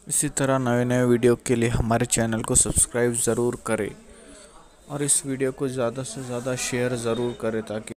इसी तरह नए नए वीडियो के लिए हमारे चैनल को सब्सक्राइब ज़रूर करें और इस वीडियो को ज़्यादा से ज़्यादा शेयर ज़रूर करें ताकि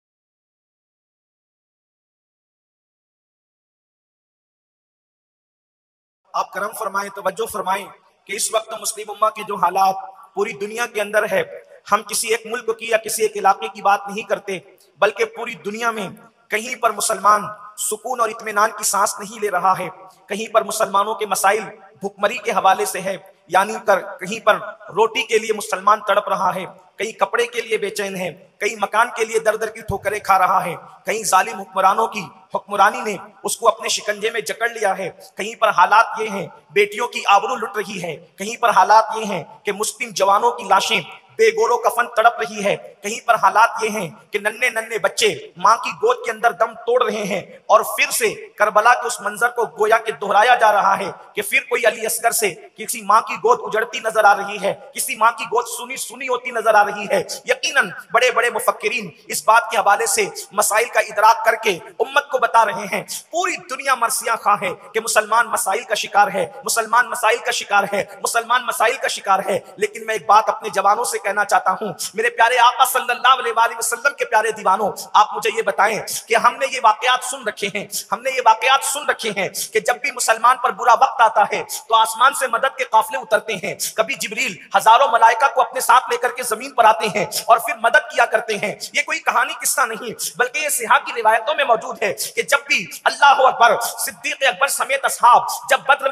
आप करम फरमाएं, तवज्जो फरमाएं कि इस वक्त मुस्लिम उम्मा के जो हालात पूरी दुनिया के अंदर है, हम किसी एक मुल्क की या किसी एक इलाके की बात नहीं करते, बल्कि पूरी दुनिया में कहीं पर मुसलमान सुकून और इत्मीनान की सांस नहीं ले रहा है। कहीं पर मुसलमानों के मसाइल भुखमरी के हवाले से है, यानी कहीं पर रोटी के लिए मुसलमान तड़प रहा है, कहीं कपड़े के लिए बेचैन है, कहीं मकान के लिए दर दर की ठोकरें खा रहा है, कहीं जालिम हुक्मरानों की हुक्मरानी ने उसको अपने शिकंजे में जकड़ लिया है। कहीं पर हालात ये हैं बेटियों की आबरू लुट रही है, कहीं पर हालात ये हैं कि मुस्लिम जवानों की लाशें बेगोरो कफन तड़प रही है, कहीं पर हालात ये हैं कि नन्हे नन्हे बच्चे मां की गोद के अंदर दम तोड़ रहे हैं। और फिर से करबला के उस मंजर को गोया के दोहराया जा रहा है कि फिर कोई अली असगर से किसी मां की गोद उजड़ती नजर आ रही है, किसी मां की गोद सुनी सुनी होती नजर आ रही है। यकीनन बड़े बड़े मुफक्किरीन इस बात के हवाले से मसाइल का इदराक करके उम्मत को बता रहे हैं। पूरी दुनिया मरसिया खा है कि मुसलमान मसाइल का शिकार है, मुसलमान मसाइल का शिकार है, मुसलमान मसाइल का शिकार है। लेकिन मैं एक बात अपने जवानों से कहना चाहता हूं, मेरे प्यारे आका सल्लल्लाहु अलैहि वसल्लम के प्यारे दीवानों, आप मुझे ये बताएं कि हमने ये वाकयात सुन रखे हैं, हमने ये वाकयात सुन रखे हैं कि जब भी मुसलमान पर बुरा वक्त आता है तो आसमान से मदद के काफिले उतरते हैं। कभी जिब्रील हजारों मलाइका को अपने साथ लेकर के जमीन पर आते हैं और फिर मदद किया करते हैं। ये कोई कहानी किस्सा नहीं, बल्कि ये सिहा की रिवायतों में मौजूद है कि जब भी अल्लाह अकबर सिद्दीक अकबर समेत असहाब जब बद्र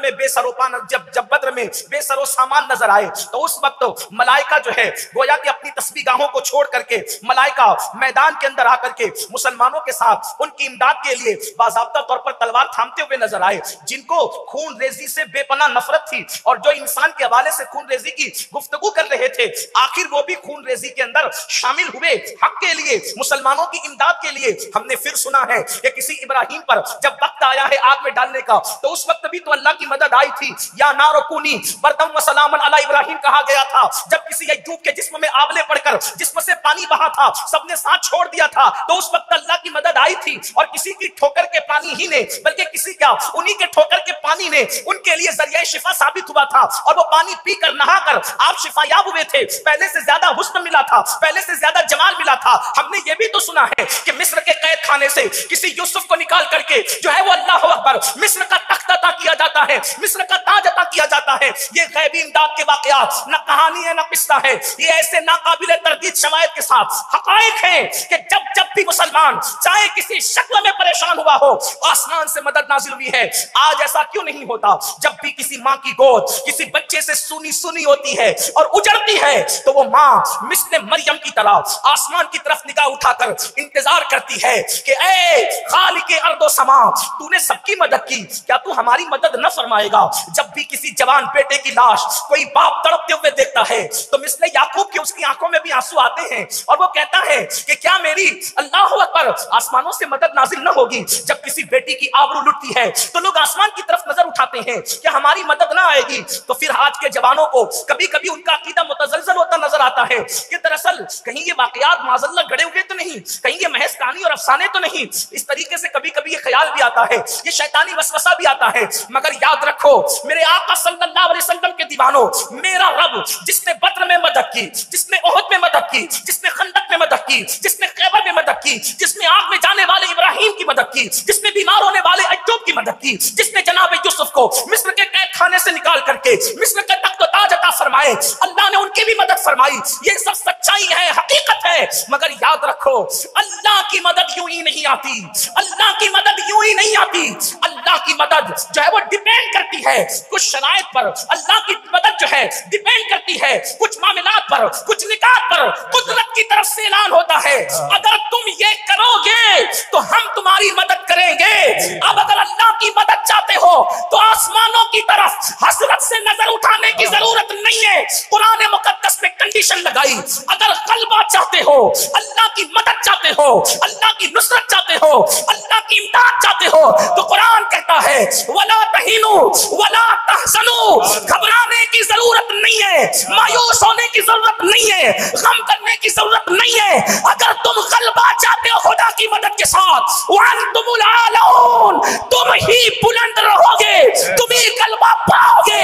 में बेसरो सामान नजर आए तो उस वक्त मलाइका जो है गोया कि अपनी तस्बीगाहों को छोड़ करके मलाइका मैदान के अंदर आकर के मुसलमानों के साथ उनकी इमदाद के लिए बाज़ाब्ता तौर पर तलवार थामते हुए नजर आए। जिनको खून रेजी से बेपनाह नफरत थी और जो इंसान के हवाले से खून रेजी की गुफ्तगू कर रहे थे, आखिर वो भी खून रेजी के अंदर शामिल हुए हक के लिए, मुसलमानों की इमदाद के लिए। हमने फिर सुना है कि किसी इब्राहिम पर जब वक्त आया है आग में डालने का तो उस वक्त भी तो अल्लाह की मदद आई थी। या नारकुनी बरदम व सलामन अला इब्राहिम कहा गया था। जब किसी अय्यूब के जिस्म में आंवले पड़कर जिस्म से पानी बहा था, सबने साथ छोड़ दिया था, तो उस वक्त अल्लाह की मदद आई थी। और किसी की ठोकर के पानी ही ने, बल्कि किसी का उन्हीं के ठोकर के पानी ने उनके लिए जरिया शिफा साबित हुआ था और वो पानी पीकर नहाकर आप शिफायाब हुए थे। पहले से ज्यादा हुस्न मिला था, पहले से ज्यादा जमाल मिला था। हमने ये भी तो सुना है कि मिस्र के कैद खाने से किसी यूसुफ को निकाल करके जो है वो अल्लाह अकबर मिस्र का तख्त अता किया जाता है, मिस्र का ताज अता किया जाता है। ये गैबी इमदाद के वाकयात न कहानी है न किस्सा है, ये ऐसे नाकाबिले तरदीद शवायद के साथ हकायक है कि जब जब भी मुसलमान चाहे किसी शक्ल में परेशान हुआ हो, आसमान से मदद नाजिल हुई है। आज ऐसा क्यों नहीं होता? जब भी किसी मां की गोद किसी बच्चे से सुनी सुनी होती है और उजड़ती है तो वो मां मिस्ले मरियम की तरह आसमान की तरफ निगाह उठाकर इंतजार करती है कि ए खालिके अर्दो समा, तूने सबकी मदद की, क्या तू हमारी मदद न फरमाएगा? जब भी किसी जवान बेटे की लाश कोई बाप तड़पते हुए देखता है तो मिस्ले याकूब की उसकी आंखों में भी आंसू आते हैं और वो कहता है कि क्या मेरी अल्लाह अकबर आसमानों से मदद नाजिल न होगी? जब किसी बेटी की आबरू लुटती है तो लोग आसमान की तरफ नजर उठाते हैं कि हमारी मदद ना आएगी। तो फिर आज के जवानों को कभी कभी उनका अकीदा मुतज़लज़ल होता नजर आता है कि दरअसल कहीं ये वाकयात माज़अल्लाह गड़े हुए तो नहीं, कहीं ये महज कहानी और अफसाने तो नहीं। इस तरीके से कभी कभी ये ख्याल भी आता है, ये शैतानी वसवसा भी आता है। मगर याद रखो मेरे आका सल्लल्लाहु अलैहि वसल्लम के दीवानों, मेरा रब जिसने बद्र में मदद की, जिसने ओहद में मदद की, जिसने खंदक में मदद की, जिसने खैबर में मदद की, जिसने आग में जाने वाले इब्राहिम की मदद की, जिसने बीमार होने वाले अय्यूब की मदद की, जिसने जनाब यूसुफ को मिस्र के कैद खाने से निकाल करके मिस्र के तख्त ताज अता फरमाए, अल्लाह ने उनकी भी मदद फरमाई। ये सब सच्चाई है, हकीकत है। मगर याद रखो अल्लाह की मदद यूं ही नहीं आती, अल्लाह की मदद यूं ही नहीं आती। अल्लाह की मदद जो है वो डिपेंड करती है कुछ शराइत पर, अल्लाह की मदद जो है डिपेंड करती है कुछ मामलात पर, कुछ निकात पर। कुदरत की तरफ से ऐलान होता है अगर तुम ये करोगे तो हम तुम्हारी मदद करेंगे। अब अगर अल्लाह की मदद चाहते हो तो आसमानों की तरफ हसरत से नजर उठाने की जरूरत नहीं है। कुरान मुकद्दस में कंडीशन लगाई, अगर कल्बा चाहते हो, अल्लाह की मदद चाहते हो, अल्लाह की नुसरत चाहते हो, अल्लाह की इमदाद चाहते हो तो कुरान कहता है वला तहीनु वला तहज़नु, घबराने की जरूरत नहीं है, मायूस होने की जरूरत नहीं है, गम करने की जरूरत नहीं है। अगर तुम गलबा चाहते हो खुदा की मदद के साथ, वअंतुमुल आलून, तुम ही बुलंद रहोगे, तुम ही गलबा पाओगे।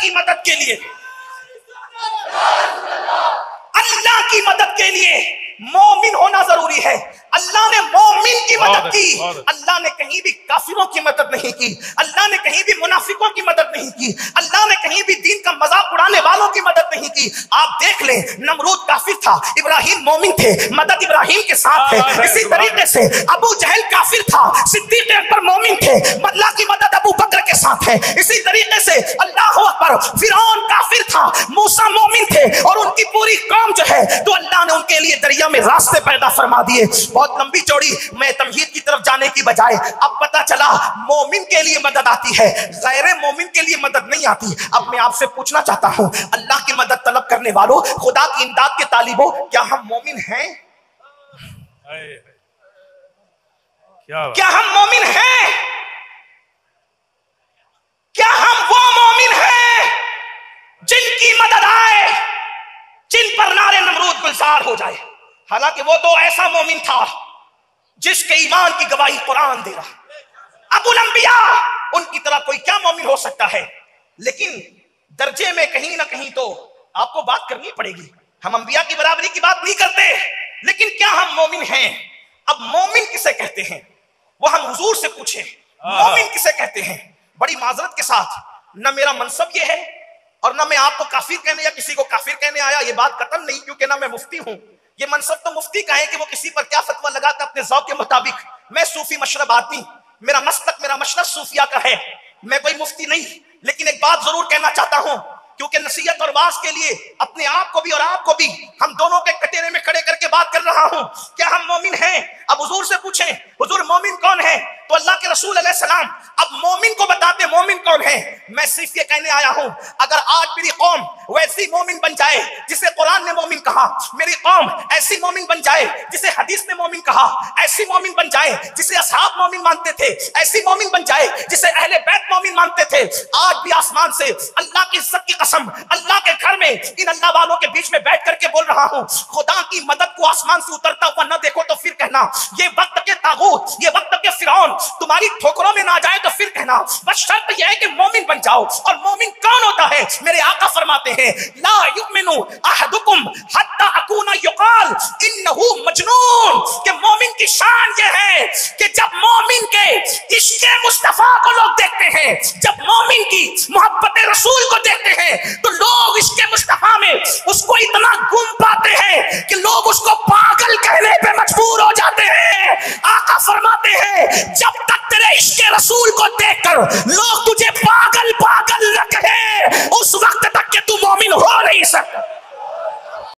की मदद के लिए, अल्लाह की मदद के लिए मोमिन होना जरूरी है। अल्लाह ने मोमिन की मदद की, अल्लाह ने कहीं भी काफिरों की मदद नहीं की, अल्लाह ने कहीं भी मुनाफिकों की मदद नहीं की, अल्लाह ने कहीं भी दीन का मजाक उड़ाने वालों की मदद नहीं की। आप देख लें, नमरूद काफिर था, इब्राहिम मोमिन थे, मदद इब्राहिम के साथ है। इसी तरीके से अबू जहल काफिर था, सिद्दीक अकबर मोमिन थे, अल्लाह की मदद अबू बकर के साथ है। इसी तरीके से अल्लाह अकबर, फिरौन काफिर था, मूसा मोमिन थे और उनकी पूरी कौम जो है तो अल्लाह ने उनके लिए दरिया में रास्ते पैदा फरमा दिए। बहुत लंबी चौड़ी मैं तमहीद की तरफ जाने की बजाय अब पता चला मोमिन के लिए मदद आती है, गैर मोमिन के लिए मदद नहीं आती। अब मैं आपसे पूछना चाहता हूं, अल्लाह की मदद तलब करने वालों, खुदा की इमदाद के तालिबों, क्या हम मोमिन हैं? क्या हम मोमिन हैं? क्या हम वो मोमिन हैं जिनकी मदद आए, जिन पर नारे नमरूद गुलजार हो जाए? हालांकि वो तो ऐसा मोमिन था जिसके ईमान की गवाही कुरान दे रहा। अबुल अंबिया, उनकी तरह कोई क्या मोमिन हो सकता है? लेकिन दर्जे में कहीं ना कहीं तो आपको बात करनी पड़ेगी। हम अंबिया की बराबरी की बात नहीं करते, लेकिन क्या हम मोमिन हैं? अब मोमिन किसे कहते हैं वो हम हुजूर से पूछे, मोमिन किसे कहते हैं? बड़ी माजरत के साथ, न मेरा मनसब ये है और न मैं आपको काफिर कहने या किसी को काफिर कहने आया, ये बात कतन नहीं, क्योंकि ना मैं मुफ्ती हूं। ये मनसब तो मुफ्ती का है कि वो किसी पर क्या फतवा लगाता अपने ज़ौक़ के मुताबिक। मैं सूफी मशरब आदमी, मेरा मसलक, मेरा मशरब सूफिया का है, मैं कोई मुफ्ती नहीं। लेकिन एक बात जरूर कहना चाहता हूं, क्योंकि नसीहत और वाज के लिए अपने आप को भी और आपको भी हम दोनों के कटेरे में खड़े करके बात कर रहा हूं। क्या हम मोमिन हैं? अब हुजूर से पूछें, हुजूर मोमिन कौन है? तो अल्लाह के रसूल अलैहि सलाम अब मोमिन को बताते मोमिन कौन है। मैं सिर्फ ये कहने आया हूं, अगर आज मेरी कौम वैसी मोमिन बन जाए जिसे कुरान ने मोमिन कहा, मेरी कौम ऐसी मोमिन बन जाए जिसे हदीस ने मोमिन कहा, ऐसी मोमिन बन जाए जिसे असहाब मोमिन मानते थे, ऐसी मोमिन बन जाए जिसे अहले बैत मोमिन मानते थे, आज भी आसमान से अल्लाह की इज्जत की कसम, अल्लाह के घर में इन अल्लाह वालों के बीच में बैठ करके बोल रहा हूं, खुदा की मदद को आसमान से उतरता हुआ न देखो तो फिर कहना ये वक्त के तागूत, ये वक्त के फिरौन तुम्हारी ठोकरों में ना जाए तो फिर कहना। बस शर्त यह है कि मोमिन बन जाओ। और मोमिन कौन होता है? मेरे आका फरमाते हैं, ला युमिनु अहदुकुम हत्ता अकूना युकाल इन्नहु मजनून, कि मोमिन की शान यह है कि जब मोमिन के इश्क़े मुस्तफा को लोग देखते हैं, जब मोमिन की मोहब्बत रसूल को देखते हैं, तो लोग इश्क़े मुस्तफा में उसको इतना गुम पाते हैं कि लोग उसको पागल कहने पे मजबूर हो जाते हैं। आका फरमाते हैं, जब तक तेरे इश्क़े रसूल को देखकर लोग तुझे पागल